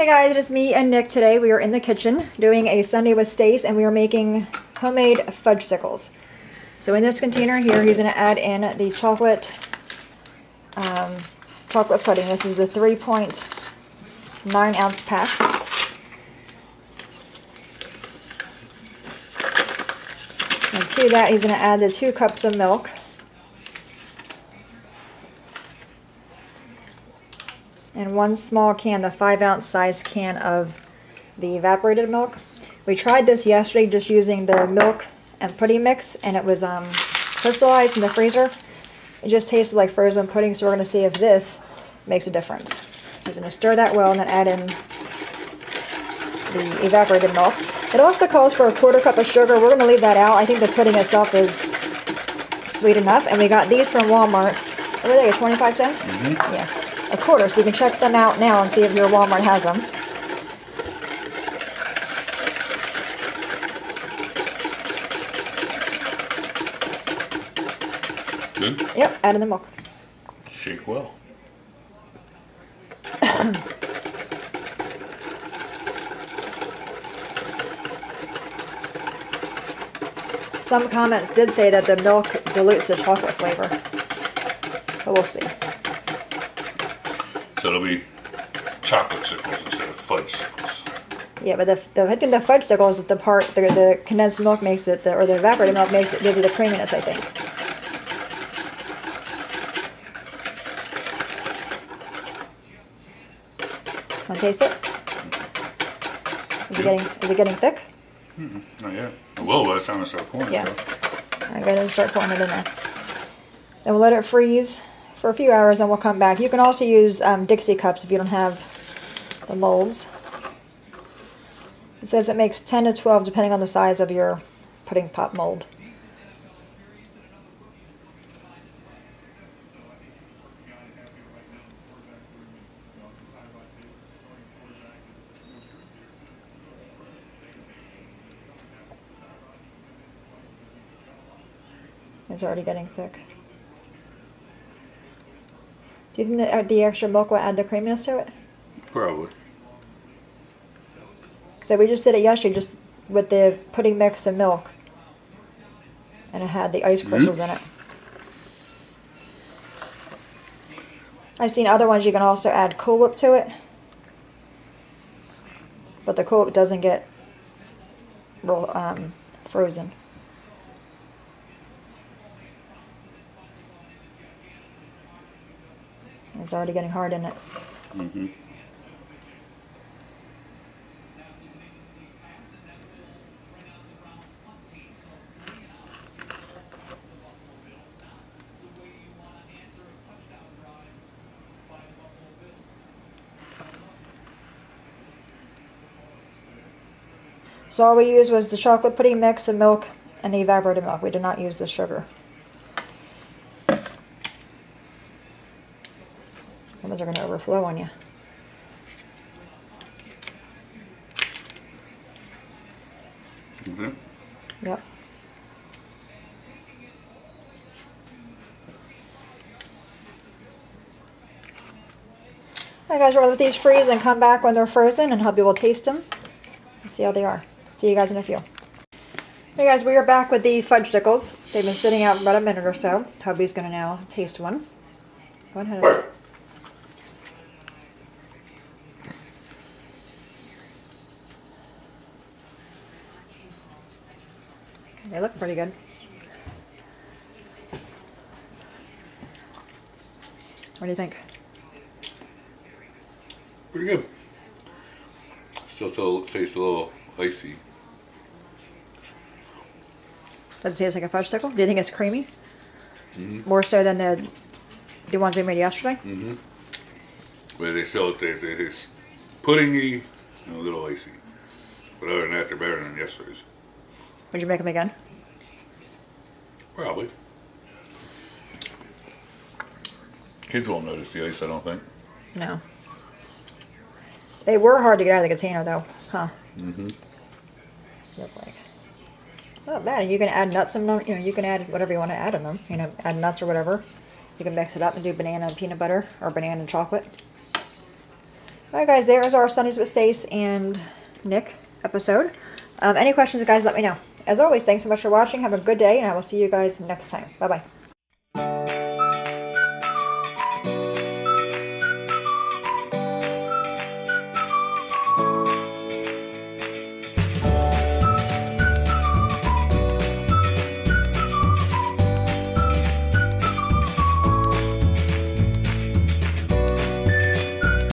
Hey guys, it's me and Nick today. We are in the kitchen doing a Sunday with Stace and we are making homemade fudgesicles. So in this container here, he's going to add in the chocolate pudding. This is the 3.9 ounce pack. And to that, he's going to add the 2 cups of milk. And 1 small can, the 5 ounce size can of the evaporated milk. We tried this yesterday just using the milk and pudding mix, and it was crystallized in the freezer. It just tasted like frozen pudding, so we're going to see if this makes a difference. So he's going to stir that well and then add in the evaporated milk. It also calls for a 1/4 cup of sugar. We're going to leave that out. I think the pudding itself is sweet enough. And we got these from Walmart. What were they, 25 cents? Mm-hmm. Yeah. A 1/4, so you can check them out now and see if your Walmart has them. Good? Yep, add in the milk. Shake well. Some comments did say that the milk dilutes the chocolate flavor, but we'll see. So it'll be chocolate sickles instead of fudge sickles. Yeah, but I think the fudgesicles is the part, the condensed milk makes it, or the evaporated milk makes it, gives it the creaminess, I think. Want to taste it? Is it getting thick? Not yet. It will by the time I start pouring. Yeah. Alright, go ahead and start pouring it in there. Then we'll let it freeze for a few hours and we'll come back. You can also use Dixie cups if you don't have the molds. It says it makes 10 to 12 depending on the size of your pudding pop mold. It's already getting thick. Do you think that the extra milk will add the creaminess to it? Probably. So we just did it yesterday just with the pudding mix and milk. And it had the ice crystals in it. I've seen other ones you can also add Cool Whip to it. But the Cool Whip doesn't get frozen. It's already getting hard in it. Mm-hmm. So all we used was the chocolate pudding mix, the milk, and the evaporated milk. We did not use the sugar. Those are going to overflow on you. Okay. Yep. Alright guys, we're going to let these freeze and come back when they're frozen and hubby will taste them and see how they are. See you guys in a few. Hey guys, we are back with the fudgesicles. They've been sitting out about a minute or so. Hubby's going to now taste one. Go ahead. They look pretty good. What do you think? Pretty good. Still tastes a little icy. Does it taste like a fudgesicle? Do you think it's creamy? Mm-hmm. More so than the ones we made yesterday? Mm-hmm. But they taste puddingy and a little icy. But other than that, they're better than yesterday's. Would you make them again? Probably. Kids won't notice the ice, I don't think. No. They were hard to get out of the container, though, huh? Mm-hmm. So like, not bad. And you can add nuts in them. You know, you can add whatever you want to add in them. You know, add nuts or whatever. You can mix it up and do banana and peanut butter or banana and chocolate. Alright guys, there is our Sundays with Stace and Nick episode. Any questions, guys, let me know. As always, thanks so much for watching. Have a good day, and I will see you guys next time. Bye-bye.